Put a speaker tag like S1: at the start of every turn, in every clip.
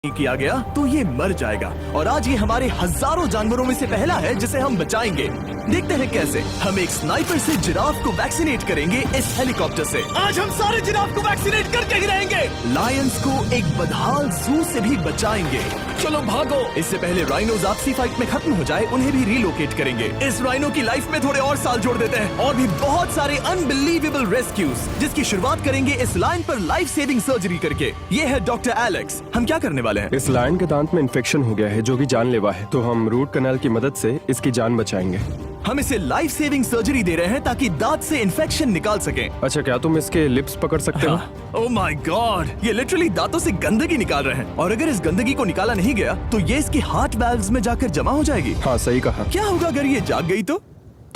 S1: किया गया तो ये मर जाएगा और आज ये हमारे हजारों जानवरों में से पहला है जिसे हम बचाएंगे। देखते हैं कैसे। हम एक स्नाइपर से जिराफ को वैक्सीनेट करेंगे इस हेलीकॉप्टर से। आज हम सारे जिराफ को वैक्सीनेट करके ही रहेंगे। लायंस को एक बदहाल जू से भी बचाएंगे। चलो भागो। इससे पहले राइनोज आपसी फाइट में खत्म हो जाए उन्हें भी रिलोकेट करेंगे। इस राइनो की लाइफ में थोड़े और साल जोड़ देते हैं और भी बहुत सारे अनबिलीवेबल रेस्क्यूज जिसकी शुरुआत करेंगे इस लायन पर लाइफ सेविंग सर्जरी करके। ये है डॉक्टर एलेक्स। हम क्या करने वाले हैं?
S2: इस लायन के दांत में इन्फेक्शन हो गया है जो कि जानलेवा है, तो हम रूट कैनाल की मदद से इसकी जान बचाएंगे।
S1: हम इसे लाइफ सेविंग सर्जरी दे रहे हैं ताकि दांत से इन्फेक्शन निकाल सकें।
S2: अच्छा, क्या तुम इसके लिप्स पकड़ सकते हो?
S1: ओह माय गॉड, ये लिटरली दांतों से गंदगी निकाल रहे हैं और अगर इस गंदगी को निकाला नहीं गया तो ये इसकी हार्ट वाल्व्स में जाकर जमा हो जाएगी।
S2: हाँ, सही कहा।
S1: क्या होगा अगर ये जाग गई तो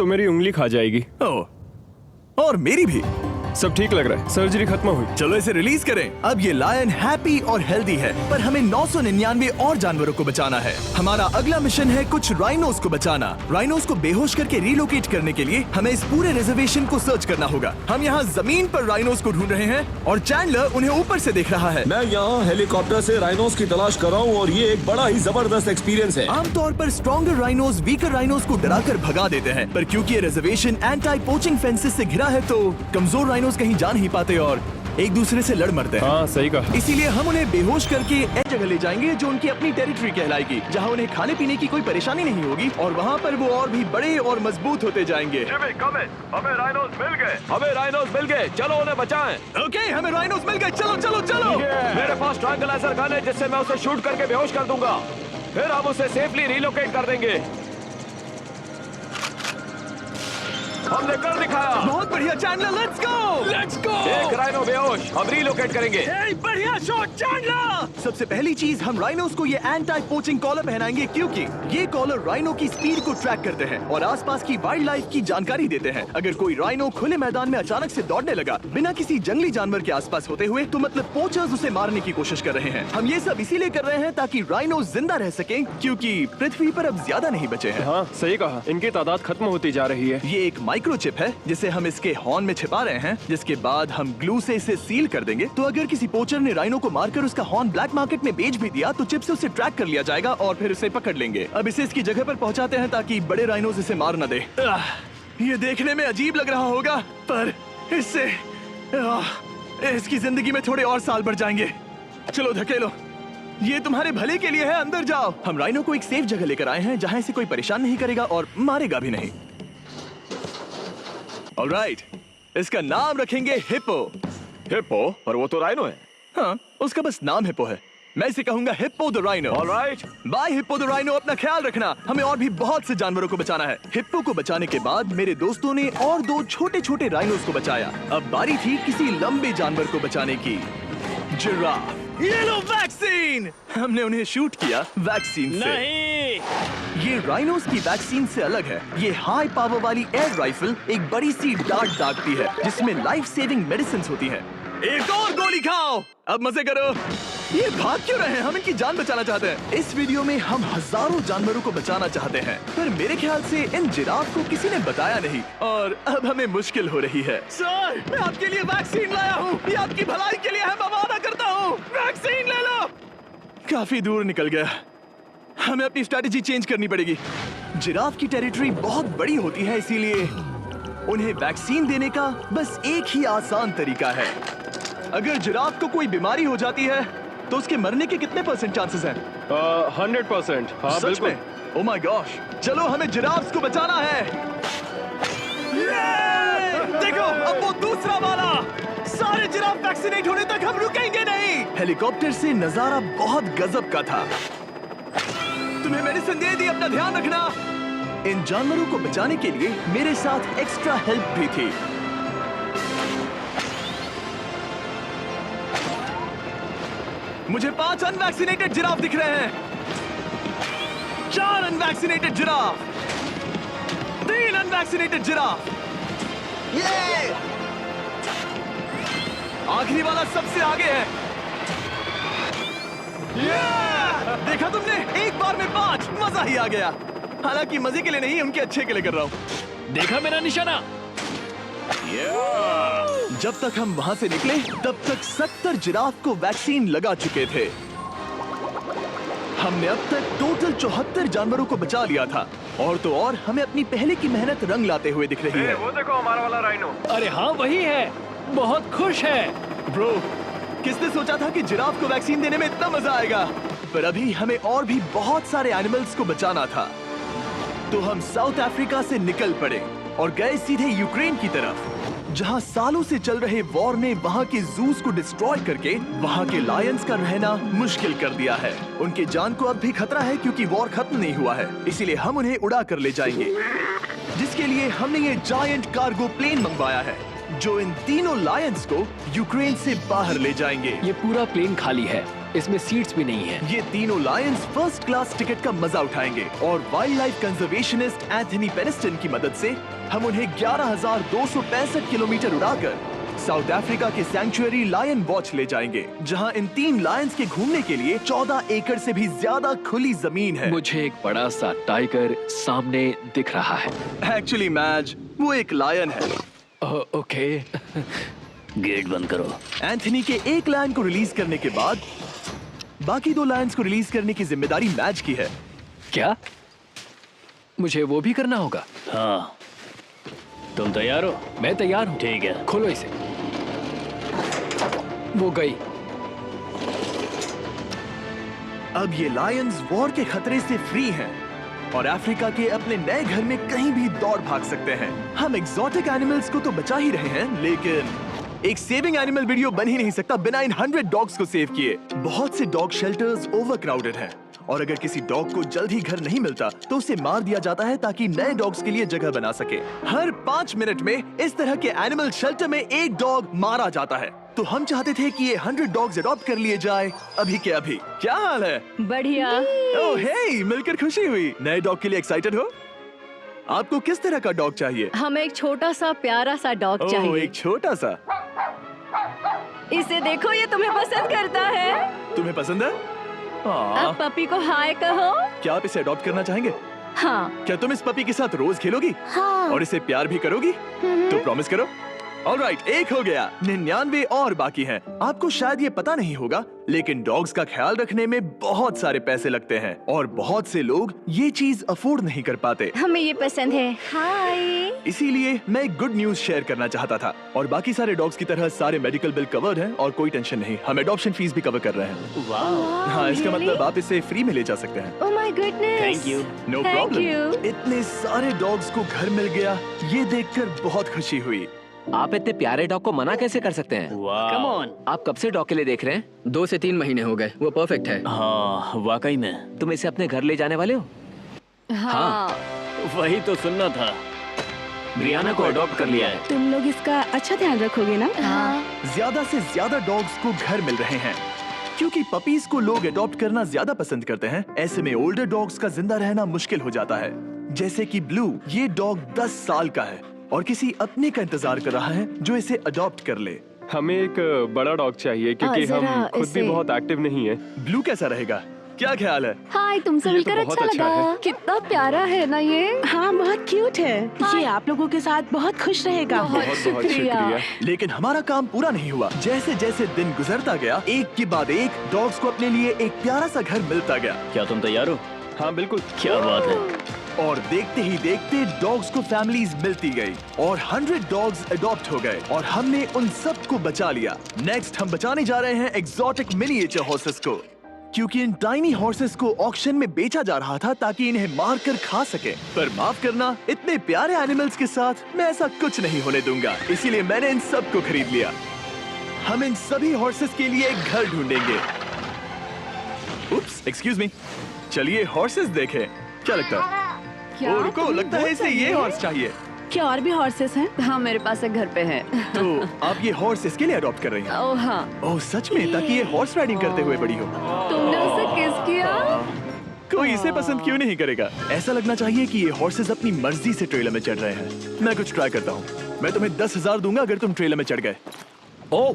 S2: मेरी उंगली खा जाएगी।
S1: ओह, और मेरी भी।
S2: सब ठीक लग रहा है, सर्जरी खत्म हुई।
S1: चलो इसे रिलीज करें। अब ये लायन हैप्पी और हेल्दी है, पर हमें 999 और जानवरों को बचाना है। हमारा अगला मिशन है कुछ राइनोस को बचाना। राइनोस को बेहोश करके रिलोकेट करने के लिए हमें इस पूरे रिजर्वेशन को सर्च करना होगा। हम यहाँ जमीन पर राइनोस को ढूंढ रहे हैं और चैंडलर उन्हें ऊपर से देख रहा है।
S3: मैं यहाँ हेलीकॉप्टर से राइनोस की तलाश कर रहा हूँ और ये एक बड़ा ही जबरदस्त एक्सपीरियंस है।
S1: आमतौर पर स्ट्रॉन्गर राइनोस वीकर राइनोस को डराकर भगा देते हैं, पर क्योंकि ये रिजर्वेशन एंटी पोचिंग फेंसेस से घिरा है तो कमजोर राइनोस कहीं जा नहीं पाते और एक दूसरे से लड़ मरते हैं।
S2: हाँ, सही कहा।
S1: इसीलिए हम उन्हें बेहोश करके एक जगह ले जाएंगे जो उनकी अपनी टेरिटरी कहलाएगी, जहाँ उन्हें खाने पीने की कोई परेशानी नहीं होगी और वहाँ पर वो और भी बड़े और मजबूत होते जाएंगे।
S3: हमें राइनोस मिल गए। हमें राइनोस मिल गए, चलो उन्हें बचाएं।
S1: ओके, हमें राइनोस मिल गए। चलो चलो चलो।
S3: मेरे पास ट्रैंगलाइजर गन है जिससे मैं उसे शूट करके बेहोश कर दूंगा, फिर हम उसे सेफली रिलोकेट कर देंगे। हमने कर दिखाया।
S1: बहुत बढ़िया चैंडलर, लेट्स गो।
S3: एक राइनो बेहोश, हम रिलोकेट करेंगे।
S1: बढ़िया शॉट चैंडलर। सबसे पहली चीज, हम राइनोस को ये एंटी पोचिंग कॉलर पहनाएंगे क्योंकि ये कॉलर राइनो की स्पीड को ट्रैक करते हैं और आसपास की वाइल्ड लाइफ की जानकारी देते हैं। अगर कोई राइनो खुले मैदान में अचानक से दौड़ने लगा बिना किसी जंगली जानवर के आसपास होते हुए तो मतलब पोचर्स उसे मारने की कोशिश कर रहे हैं। हम ये सब इसीलिए कर रहे हैं ताकि राइनो जिंदा रह सके क्योंकि पृथ्वी पर अब ज्यादा नहीं बचे हैं।
S2: हाँ, सही कहा। इनकी तादाद खत्म होती जा रही है।
S1: ये एक माइक्रोचिप है जिसे हम इसके हॉर्न में छिपा रहे हैं, जिसके बाद हम ग्लू से इसे सील कर देंगे। तो अगर किसी पोचर ने राइनो को मारकर उसका हॉर्न ब्लैक मार्केट में बेच भी दिया तो चिप से उसे ट्रैक कर लिया जाएगा और फिर उसे पकड़ लेंगे। अब इसे इसकी जगह पर पहुंचाते हैं ताकि बड़े राइनोस इसे मार न दे। ये देखने में अजीब लग रहा होगा पर इससे इसकी जिंदगी में थोड़े और साल बढ़ जाएंगे। चलो धकेलो, ये तुम्हारे भले के लिए है, अंदर जाओ। हम राइनो को एक सेफ जगह लेकर आए हैं जहाँ इसे कोई परेशान नहीं करेगा और मारेगा भी नहीं। ऑलराइट, इसका नाम रखेंगे हिप्पो।
S3: हिप्पो? पर वो तो राइनो है।
S1: हाँ, उसका बस नाम हिप्पो है। मैं इसे कहूंगा hippo the rhino.
S3: Alright,
S1: bye hippo the rhino. अपना ख्याल रखना, हमें और भी बहुत से जानवरों को बचाना है। हिप्पो को बचाने के बाद मेरे दोस्तों ने और दो छोटे छोटे राइनोस को बचाया। अब बारी थी किसी लंबे जानवर को बचाने की, जिराफ। ये लो वैक्सीन। हमने उन्हें शूट किया वैक्सीन से।
S3: नहीं,
S1: ये राइनोस की वैक्सीन से अलग है। ये हाई पावर वाली एयर राइफल एक बड़ी सी डार्ट दागती है जिसमें लाइफ सेविंग मेडिसिन होती है। एक और गोली खाओ, अब मजे करो। ये भाग क्यों रहे हैं? हम इनकी जान बचाना चाहते हैं। इस वीडियो में हम हजारों जानवरों को बचाना चाहते हैं, पर मेरे ख्याल से इन जिराफ को किसी ने बताया नहीं और अब हमें मुश्किल हो रही है। सर, मैं आपके लिए वैक्सीन लाया हूँ। ये आपकी भलाई के लिए है, मैं वादा करता हूँ। वैक्सीन ले लो। काफी दूर निकल गया, हमें अपनी स्ट्रैटेजी चेंज करनी पड़ेगी। जिराफ की टेरिटरी बहुत बड़ी होती है, इसीलिए उन्हें वैक्सीन देने का बस एक ही आसान तरीका है। अगर जिराफ को कोई बीमारी हो जाती है तो उसके मरने के कितने % चांसेस हैं?
S2: 100%। हाँ,
S1: सच
S2: बिल्कुल।
S1: में? ओह माय गॉश, चलो हमें जिराफ्स को बचाना है। देखो, अब वो दूसरा वाला। सारे जिराफ वैक्सीनेट होने तक हम रुकेंगे नहीं। हेलीकॉप्टर से नजारा बहुत गजब का था। तुम्हें मेडिसिन दे दी, अपना ध्यान रखना। इन जानवरों को बचाने के लिए मेरे साथ एक्स्ट्रा हेल्प भी थी। मुझे 5 अनवैक्सीनेटेड जिराफ दिख रहे हैं। 4 अनवैक्सीनेटेड जिराफ, 3 अनवैक्सीनेटेड जिराफ। ये आखिरी वाला सबसे आगे है। देखा तुमने, एक बार में 5। मजा ही आ गया। हालांकि मजे के लिए नहीं, उनके अच्छे के लिए कर रहा हूँ।
S3: देखा मेरा निशाना?
S1: जब तक हम वहां से निकले तब तक 70 जिराफ को वैक्सीन लगा चुके थे। हमने अब तक टोटल 74 जानवरों को बचा लिया था, और तो और हमें अपनी पहले की मेहनत रंग लाते हुए दिख रही है।
S3: वो देखो हमारा वाला राइनो।
S4: अरे हाँ वही है, बहुत खुश है।
S1: ब्रो, किसने सोचा था कि जिराफ को वैक्सीन देने में इतना मजा आएगा? पर अभी हमें और भी बहुत सारे एनिमल्स को बचाना था, तो हम साउथ अफ्रीका से निकल पड़े और गए सीधे यूक्रेन की तरफ, जहां सालों से चल रहे वॉर ने वहां के जूस को डिस्ट्रॉय करके वहां के लायंस का रहना मुश्किल कर दिया है। उनकी जान को अब भी खतरा है क्योंकि वॉर खत्म नहीं हुआ है, इसीलिए हम उन्हें उड़ा कर ले जाएंगे, जिसके लिए हमने ये जायंट कार्गो प्लेन मंगवाया है, जो इन तीनों लायंस को यूक्रेन से बाहर ले जाएंगे।
S4: ये पूरा प्लेन खाली है, इसमेमें सीट्स भी नहीं है।
S1: ये तीनों लायंस फर्स्ट क्लास टिकट का मजा उठाएंगे और वाइल्ड लाइफ कंजर्वेशनिस्ट एंथनी पेनिस्टन की मदद से हम उन्हें 11,265 किलोमीटर उड़ाकर साउथ अफ्रीका के सैंक्चुअरी लायन वॉच ले जाएंगे, जहां इन 3 लायंस के घूमने के लिए 14 एकड़ से भी ज्यादा खुली जमीन है।
S4: मुझे एक बड़ा सा टाइगर सामने दिख रहा है।
S1: एक्चुअली मैच, वो एक लायन है।
S4: ओके।
S5: गेट बंद करो।
S1: एंथनी के एक लायन को रिलीज करने के बाद बाकी 2 लायंस को रिलीज करने की जिम्मेदारी मैच की है।
S4: क्या मुझे वो भी करना होगा?
S5: हाँ, तुम तैयार हो?
S4: मैं तैयार हूँ।
S5: ठीक है।
S4: खोलो इसे। वो गई।
S1: अब ये लायंस वॉर के खतरे से फ्री हैं और अफ्रीका के अपने नए घर में कहीं भी दौड़ भाग सकते हैं। हम एक्सोटिक एनिमल्स को तो बचा ही रहे हैं, लेकिन एक सेविंग एनिमल वीडियो बन ही नहीं सकता बिना इन 100 डॉग्स को सेव किए। बहुत से डॉग शेल्टर्स ओवरक्राउडेड हैं और अगर किसी डॉग को जल्द ही घर नहीं मिलता तो उसे मार दिया जाता है ताकि नए डॉग्स के लिए जगह बना सके। हर 5 मिनट में इस तरह के एनिमल शेल्टर में एक डॉग मारा जाता है, तो हम चाहते थे कि ये 100 डॉग्स अडॉप्ट कर लिए जाए अभी के अभी। क्या हाल है?
S6: बढ़िया।
S1: ओह हे, मिलकर खुशी हुई। नए डॉग के लिए एक्साइटेड हो? आपको किस तरह का डॉग चाहिए?
S6: हमें एक छोटा सा प्यारा सा डॉग
S1: ओह,
S6: चाहिए।
S1: एक छोटा सा।
S6: इसे देखो, ये तुम्हें पसंद करता है।
S1: तुम्हें पसंद है?
S6: अब पपी को हाय कहो।
S1: क्या आप इसे अडॉप्ट करना चाहेंगे?
S6: हाँ।
S1: क्या तुम इस पपी के साथ रोज खेलोगी?
S6: हाँ।
S1: और इसे प्यार भी करोगी? तो प्रॉमिस करो। ऑलराइट, एक हो गया, 99 और बाकी हैं। आपको शायद ये पता नहीं होगा, लेकिन डॉग्स का ख्याल रखने में बहुत सारे पैसे लगते हैं और बहुत से लोग ये चीज अफोर्ड नहीं कर पाते।
S6: हमें ये पसंद है। हाय।
S1: इसीलिए मैं एक गुड न्यूज शेयर करना चाहता था। और बाकी सारे डॉग्स की तरह सारे मेडिकल बिल कवर्ड हैं और कोई टेंशन नहीं। हम एडॉप्शन फीस भी कवर कर रहे हैं। हाँ, इसका मतलब आप इसे फ्री में ले जा सकते हैं।
S6: Oh my goodness.
S5: Thank you.
S1: No
S6: Thank
S1: problem.
S6: you.
S1: इतने सारे डॉग्स को घर मिल गया, ये देखकर बहुत खुशी हुई।
S7: आप इतने प्यारे डॉग को मना कैसे कर सकते हैं?
S5: Come on.
S7: आप कब से डॉग के लिए देख रहे हैं?
S4: 2 से 3 महीने हो गए, वो परफेक्ट है।
S5: हाँ, वाकई में।
S7: तुम इसे अपने घर ले जाने वाले हो?
S6: हाँ।
S5: वही तो सुनना था। ब्रियाना को अडॉप्ट कर लिया है।
S8: तुम लोग इसका अच्छा ध्यान रखोगे ना?
S6: हाँ।
S1: ज्यादा से ज्यादा डॉग्स को घर मिल रहे हैं क्योंकि पपीज को लोग अडॉप्ट करना ज्यादा पसंद करते हैं। ऐसे में ओल्डर डॉग्स का जिंदा रहना मुश्किल हो जाता है। जैसे कि ब्लू, ये डॉग 10 साल का है और किसी अपने का इंतजार कर रहा है जो इसे अडॉप्ट कर ले।
S2: हमें एक बड़ा डॉग चाहिए क्योंकि
S6: जरा
S2: हम खुद भी
S6: इसे-
S2: बहुत एक्टिव नहीं है।
S1: ब्लू कैसा रहेगा? क्या ख्याल है?
S6: हाय, तुमसे
S2: ये तो
S6: मिलकर
S2: बहुत
S6: अच्छा
S2: अच्छा
S6: लगा।
S2: है।
S6: कितना प्यारा है ना ये।
S8: हाँ, बहुत क्यूट है। ये आप लोगों के साथ बहुत खुश रहेगा।
S2: बहुत बहुत शुक्रिया।
S1: लेकिन हमारा काम पूरा नहीं हुआ। जैसे जैसे दिन गुजरता गया, एक के बाद एक डॉग्स को अपने लिए एक प्यारा सा घर मिलता गया।
S5: क्या तुम तैयार हो?
S2: हाँ बिल्कुल।
S5: क्या बात है।
S1: और देखते ही देखते डॉग्स को फैमिलीज मिलती गई और 100 डॉग्स अडॉप्ट हो गए और हमने उन सब को बचा लिया। नेक्स्ट हम बचाने जा रहे हैं एक्सोटिक मिनिएचर हॉर्सेस को, क्योंकि इन टाइनी हॉर्सेस को ऑक्शन में बेचा जा रहा था ताकि इन्हें मारकर खा सके। पर माफ करना, इतने प्यारे एनिमल्स के साथ मैं ऐसा कुछ नहीं होने दूंगा, इसीलिए मैंने इन सब को खरीद लिया। हम इन सभी हॉर्सेस के लिए एक घर ढूंढेंगे। उप्स, एक्सक्यूज मी। चलिए हॉर्सेस देखें। क्या लगता है?
S6: क्या?
S1: ओ रुको, लगता है इसे ये हॉर्स चाहिए।
S8: क्या और भी हॉर्सेस हैं?
S6: हाँ, मेरे पास एक घर पे है।
S1: तो आप ये हॉर्स इसके लिए अडॉप्ट कर रही हैं?
S6: ओह हाँ।
S1: ओह सच में? ताकि ये हॉर्स राइडिंग करते हुए बड़ी हो।
S6: तुमने उसे किस किया?
S1: कोई इसे पसंद क्यों नहीं करेगा? ऐसा लगना चाहिए कि ये हॉर्सेस अपनी मर्जी से ट्रेलर में चढ़ रहे हैं। मैं कुछ ट्राई करता हूँ। मैं तुम्हें 10,000 दूंगा अगर तुम ट्रेलर में चढ़ गए।
S5: ओ,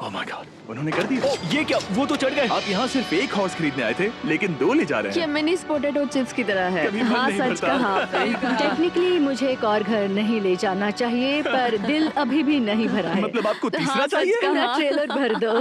S1: ओह माय गॉड, उन्होंने कर दिया।
S3: ये क्या, वो तो चढ़ गए।
S1: आप यहाँ सिर्फ एक हॉर्स खरीदने आए थे, लेकिन 2 ले जा रहे
S6: ये
S1: हैं।
S6: मिनी पोटैटो चिप्स की तरह है।
S1: कभी मन
S6: हाँ,
S1: नहीं
S6: सच
S1: भरता।
S6: कहा आपने। टेक्निकली मुझे एक और घर नहीं ले जाना चाहिए, पर दिल अभी भी नहीं भरा है।
S1: मतलब आपको तीसरा
S6: हाँ,
S1: चाहिए?
S6: सच कहा। ट्रेलर भर दो।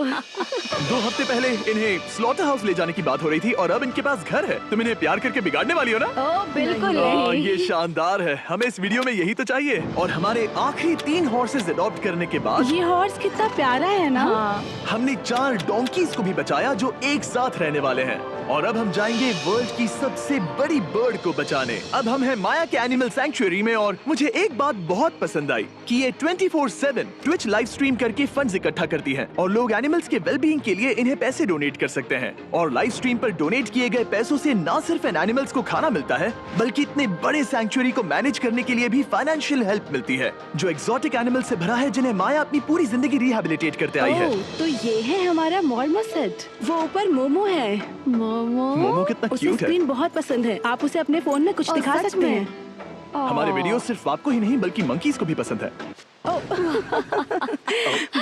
S1: 2 हफ्ते पहले इन्हें स्लॉटर हाउस ले जाने की बात हो रही थी और अब इनके पास घर है। तुम इन्हें प्यार करके बिगाड़ने वाली हो ना?
S6: ओह बिल्कुल
S1: हाँ,
S6: नहीं।
S1: ये शानदार है। हमें इस वीडियो में यही तो चाहिए। और हमारे आखिरी 3 हॉर्सेस अडॉप्ट करने के बाद
S8: ये हॉर्स कितना प्यारा है ना।
S6: हाँ,
S1: हमने 4 डोंकीज को भी बचाया जो एक साथ रहने वाले हैं। और अब हम जाएंगे वर्ल्ड की सबसे बड़ी बर्ड को बचाने। अब हम हैं माया के एनिमल सैंक्चुअरी में और मुझे एक बात बहुत पसंद आई कि ये 24/7 ट्विच लाइव स्ट्रीम करके फंड्स इकट्ठा करती है और लोग एनिमल्स के वेलबींग के लिए इन्हें पैसे डोनेट कर सकते हैं। और लाइव स्ट्रीम पर डोनेट किए गए पैसों से न सिर्फ इन एनिमल्स को खाना मिलता है, बल्कि इतने बड़े सैंक्चुअरी को मैनेज करने के लिए भी फाइनेंशियल हेल्प मिलती है, जो एक्सोटिक एनिमल से भरा है जिन्हें माया अपनी पूरी जिंदगी रिहेबिलिटेट करते आई है।
S8: ओह, तो ये है हमारा मॉर्मोसेट। वो ऊपर मोमो है।
S1: मोमो कितना
S8: उसे
S1: क्यूट है।
S8: स्क्रीन बहुत पसंद है। आप उसे अपने फोन में कुछ
S6: और
S8: दिखा
S6: सच
S8: सकते
S6: में?
S8: हैं।
S1: हमारे वीडियो सिर्फ आपको ही नहीं बल्कि मंकीज को भी पसंद है।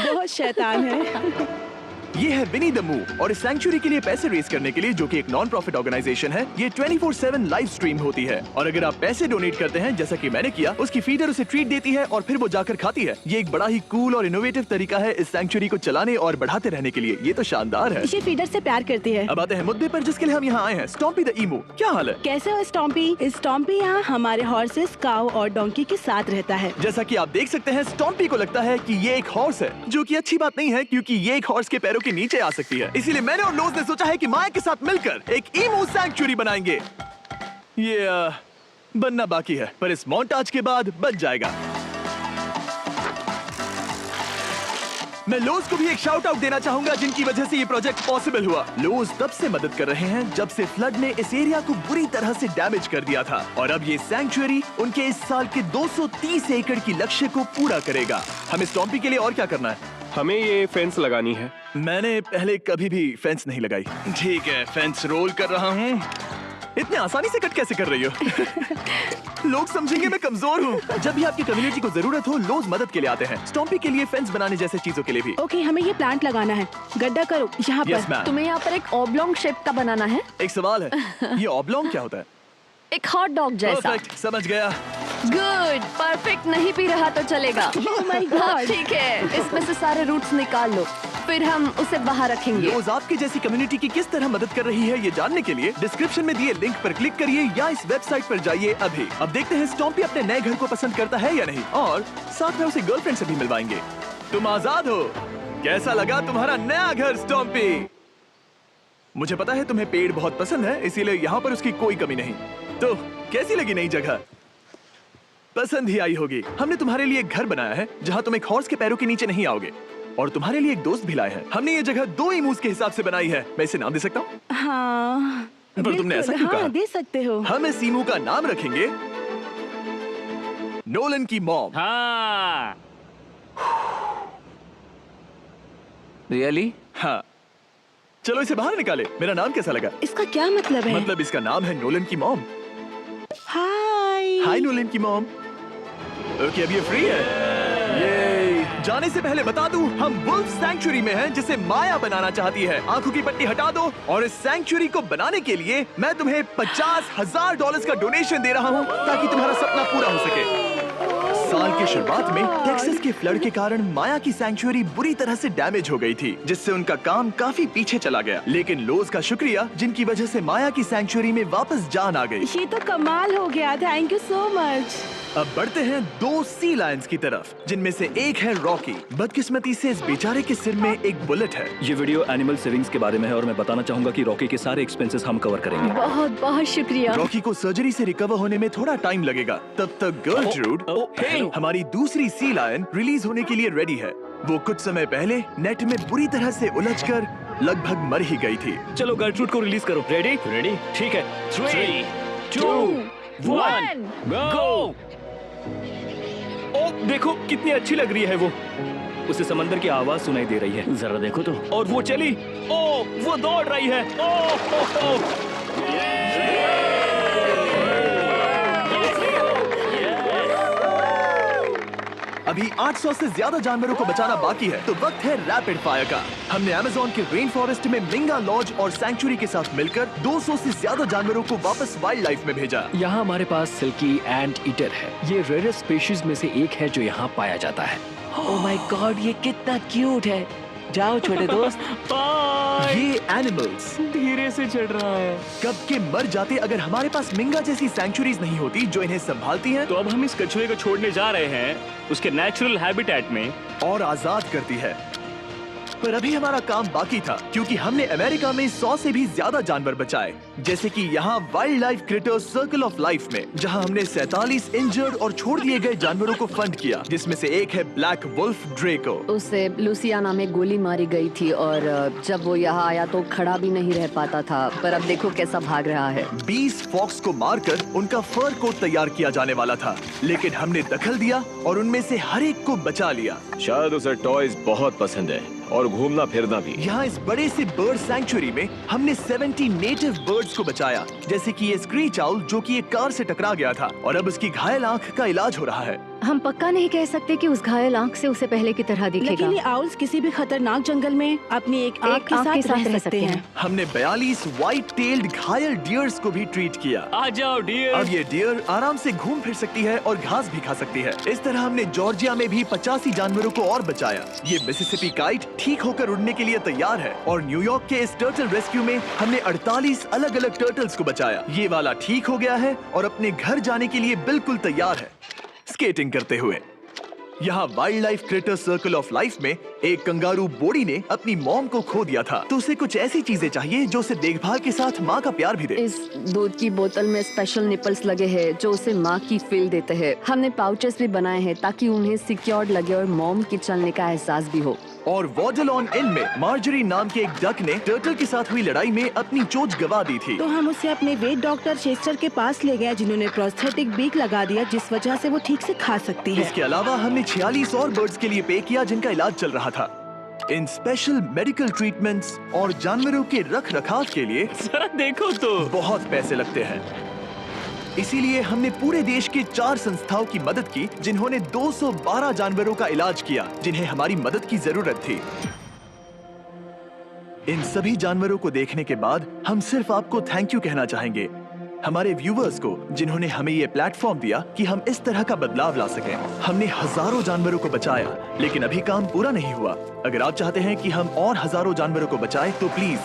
S8: बहुत शैतान है।
S1: ये है विनी द मू और इस सैंक्चुअरी के लिए पैसे रेज करने के लिए, जो कि एक नॉन प्रॉफिट ऑर्गेनाइजेशन है, ये 24/7 लाइव स्ट्रीम होती है। और अगर आप पैसे डोनेट करते हैं जैसा कि मैंने किया, उसकी फीडर उसे ट्रीट देती है और फिर वो जाकर खाती है। ये एक बड़ा ही कूल और इनोवेटिव तरीका है इस सैंक्चुअरी को चलाने और बढ़ाते रहने के लिए। ये तो शानदार है।
S8: ये फीडर से प्यार करती है।
S1: अब आते हैं मुद्दे पर जिसके लिए हम यहाँ आए हैं, स्टॉम्पी द ईमू। क्या हाल है?
S8: कैसे हो स्टॉम्पी? स्टॉम्पी यहाँ हमारे हॉर्सेस, काऊ और डोंकी के साथ रहता है।
S1: जैसा कि आप देख सकते हैं, स्टॉम्पी को लगता है कि ये एक हॉर्स है, जो कि अच्छी बात नहीं है क्योंकि ये एक हॉर्स के पैरों के नीचे आ सकती है। इसीलिए मैंने और लोज ने सोचा है कि माया के साथ मिलकर एक ईमू सैंक्चुअरी बनाएंगे। ये बनना बाकी है, पर इस मोंटाज के बाद बन जाएगा। मैं लोज को भी एक शाउट आउट देना चाहूंगा, जिनकी वजह से ये प्रोजेक्ट पॉसिबल हुआ। लोज तब से मदद कर रहे हैं जब से फ्लड ने इस एरिया को बुरी तरह से डैमेज कर दिया था, और अब ये सैंक्चुअरी उनके इस साल के 230 एकड़ की लक्ष्य को पूरा करेगा। हमें स्टॉम्पी के लिए और क्या करना है?
S2: हमें ये फेंस लगानी है।
S1: मैंने पहले कभी भी फेंस नहीं लगाई। ठीक है, फेंस रोल कर रहा हूँ। इतने आसानी से कट कैसे कर रही हो? लोग समझेंगे मैं कमजोर हूँ। जब भी आपकी कम्युनिटी को जरूरत हो, लोग मदद के लिए आते हैं। स्टॉम्पी के लिए फेंस बनाने जैसे चीजों के लिए भी।
S8: ओके, हमें ये प्लांट लगाना है। गड्ढा करो यहाँ
S1: यस
S8: पर।
S1: मैम।
S6: तुम्हें यहाँ पर एक ऑब्लोंग शेप का बनाना है,
S1: एक सवाल है, ये ऑब्लोंग क्या होता है?
S6: एक हॉट डॉग जैसा।
S1: परफेक्ट, समझ गया।
S6: गुड, परफेक्ट नहीं पी रहा तो चलेगा।
S8: Oh my God.
S6: हाँ, ठीक है, इसमें से सारे रूट्स निकाल लो, फिर हम उसे बाहर रखेंगे।
S1: रोज आपकी जैसी कम्युनिटी की किस तरह मदद कर रही है, ये जानने के लिए डिस्क्रिप्शन में दिए लिंक पर क्लिक करिए या इस वेबसाइट पर जाइए अभी। अब देखते हैं स्टॉम्पी अपने नए घर को पसंद करता है या नहीं, और साथ में उसे गर्लफ्रेंड से भी मिलवाएंगे। तुम आजाद हो। कैसा लगा तुम्हारा नया घर स्टॉम्पी? मुझे पता है तुम्हें पेड़ बहुत पसंद है, इसीलिए यहाँ पर उसकी कोई कमी नहीं। तो कैसी लगी नई जगह? पसंद ही आई होगी। हमने तुम्हारे लिए एक घर बनाया है जहाँ तुम एक हॉर्स के पैरों के नीचे नहीं आओगे, और तुम्हारे लिए एक दोस्त भी लाए हैं। हमने ये जगह 2 इमूस के हिसाब से बनाई है। मैं इसे नाम दे सकता हूँ?
S8: हाँ,
S1: पर तुमने ऐसा क्यों कहा?
S8: हाँ, दे सकते हो।
S1: हम इस ईमू का नाम रखेंगे नोलन की मॉम।
S5: हाँ।
S7: रियली?
S1: हाँ, चलो इसे बाहर निकाले। मेरा नाम कैसा लगा?
S8: इसका क्या मतलब है?
S1: मतलब इसका नाम है नोलन की मॉम।
S8: हाय।
S1: हाय नोलन की मॉम। ओके, अब ये फ्री है। ये जाने से पहले बता दूं, हम वुल्फ सैंक्चुअरी में हैं, जिसे माया बनाना चाहती है। आंखों की पट्टी हटा दो, और इस सैंक्चुअरी को बनाने के लिए मैं तुम्हें $50,000 का डोनेशन दे रहा हूं, ताकि तुम्हारा सपना पूरा हो सके। साल की शुरुआत में टेक्सास के फ्लड के कारण माया की सैंक्चुअरी बुरी तरह से डैमेज हो गई थी, जिससे उनका काम काफी पीछे चला गया। लेकिन लोज का शुक्रिया, जिनकी वजह से माया की सैंक्चुअरी में वापस जान आ गई।
S8: ये तो कमाल हो गया। Thank you so much.
S1: अब बढ़ते हैं 2 सी लायंस की तरफ, जिनमें से एक है रॉकी। बदकिस्मती से इस बेचारे के सिर में एक बुलेट है।
S9: ये वीडियो एनिमल सेविंग्स के बारे में है और मैं बताना चाहूंगा कि रॉकी के सारे एक्सपेंसेस हम कवर करेंगे।
S6: बहुत बहुत शुक्रिया।
S1: रॉकी को सर्जरी से रिकवर होने में थोड़ा टाइम लगेगा। तब तक गर्लट्रूड, हमारी दूसरी सी लायन, रिलीज होने के लिए रेडी है। वो कुछ समय पहले नेट में बुरी तरह से उलझकर लगभग मर ही गई थी।
S9: चलो गर्लट्रूड को रिलीज करो। रेडी?
S5: रेडी?
S9: ठीक है।
S5: 3, 2, 1, गो!
S9: ओ, देखो कितनी अच्छी लग रही है वो। उसे समंदर की आवाज सुनाई दे रही है।
S5: जरा देखो तो।
S9: और वो चली। ओ, वो दौड़ रही है। ओ,
S1: अभी 800 से ज्यादा जानवरों को बचाना बाकी है, तो वक्त है रैपिड फायर का। हमने अमेज़न के रेन फॉरेस्ट में मिंगा लॉज और सैंक्चुरी के साथ मिलकर 200 से ज्यादा जानवरों को वापस वाइल्ड लाइफ में भेजा।
S4: यहाँ हमारे पास सिल्की एंट ईटर है। ये रेयर स्पीशीज में से एक है जो यहाँ पाया जाता है।
S7: ओह माय गॉड, ये कितना क्यूट है। जाओ छोटे दोस्त।
S1: ये एनिमल्स
S5: धीरे से चढ़ रहा है।
S1: कब के मर जाते अगर हमारे पास मिंगा जैसी सैंक्चुरीज नहीं होती जो इन्हें संभालती हैं
S9: तो अब हम इस कछुए को छोड़ने जा रहे हैं उसके नेचुरल हैबिटेट में।
S1: और आजाद करती है। पर अभी हमारा काम बाकी था, क्योंकि हमने अमेरिका में 100 से भी ज्यादा जानवर बचाए, जैसे कि यहाँ wild life critters circle of life में, जहाँ हमने 47 इंजर्ड और छोड़ दिए गए जानवरों को फंड किया, जिसमें से एक है ब्लैक वुल्फ ड्रेको।
S6: उसे लुसियाना में गोली मारी गई थी और जब वो यहाँ आया तो खड़ा भी नहीं रह पाता था, पर अब देखो कैसा भाग रहा है।
S1: 20 फॉक्स को मारकर उनका फर कोट तैयार किया जाने वाला था, लेकिन हमने दखल दिया और उनमें से हर एक को बचा लिया।
S3: शायद उसे टॉयज बहुत पसंद है और घूमना फिरना भी।
S1: यहाँ इस बड़े से बर्ड सैंक्चुरी में हमने 70 नेटिव बर्ड्स को बचाया, जैसे कि ये स्क्रीच आउल जो कि एक कार से टकरा गया था और अब उसकी घायल आंख का इलाज हो रहा है।
S6: हम पक्का नहीं कह सकते कि उस घायल आंख से उसे पहले की तरह दिखेगा।
S8: लेकिन ये आउल्स किसी भी खतरनाक जंगल में अपनी एक आंख के साथ रह सकते हैं।
S1: हमने 42 व्हाइट टेल्ड घायल डियर्स को भी ट्रीट किया।
S5: आ जाओ डियर।
S1: अब ये डियर आराम से घूम फिर सकती है और घास भी खा सकती है। इस तरह हमने जॉर्जिया में भी 85 जानवरों को और बचाया। ये मिसिसिपी काइट ठीक होकर उड़ने के लिए तैयार है और न्यूयॉर्क के इस टर्टल रेस्क्यू में हमने 48 अलग अलग टर्टल्स को बचाया। ये वाला ठीक हो गया है और अपने घर जाने के लिए बिल्कुल तैयार है स्केटिंग करते हुए। यहाँ wildlife critter circle of life में एक कंगारू बोडी ने अपनी मॉम को खो दिया था, तो उसे कुछ ऐसी चीजें चाहिए जो उसे देखभाल के साथ माँ का प्यार भी दे।
S6: इस दूध की बोतल में स्पेशल निपल्स लगे हैं जो उसे माँ की फील देते हैं। हमने पाउचेस भी बनाए हैं ताकि उन्हें सिक्योर्ड लगे और मॉम के चलने का एहसास भी हो।
S1: और वॉडलॉन इन में मार्जरी नाम के एक डक ने टर्टल के साथ हुई लड़ाई में अपनी चोंच गवा दी थी।
S8: तो हम उसे अपने वेट डॉक्टर चेस्टर के पास ले गए, जिन्होंने प्रोस्थेटिक बीक लगा दिया, जिस वजह से वो ठीक से खा सकती है।
S1: इसके अलावा हमने 46 और बर्ड्स के लिए पे किया जिनका इलाज चल रहा था। इन स्पेशल मेडिकल ट्रीटमेंट्स और जानवरों के रख रखाव के लिए
S5: जरा देखो तो
S1: बहुत पैसे लगते हैं। इसीलिए हमने पूरे देश के 4 संस्थाओं की मदद की जिन्होंने 212 जानवरों का इलाज किया जिन्हें हमारी मदद की जरूरत थी। इन सभी जानवरों को देखने के बाद हम सिर्फ आपको थैंक यू कहना चाहेंगे, हमारे व्यूवर्स को जिन्होंने हमें ये प्लेटफॉर्म दिया कि हम इस तरह का बदलाव ला सकें। हमने हजारों जानवरों को बचाया, लेकिन अभी काम पूरा नहीं हुआ। अगर आप चाहते हैं कि हम और हजारों जानवरों को बचाएं तो प्लीज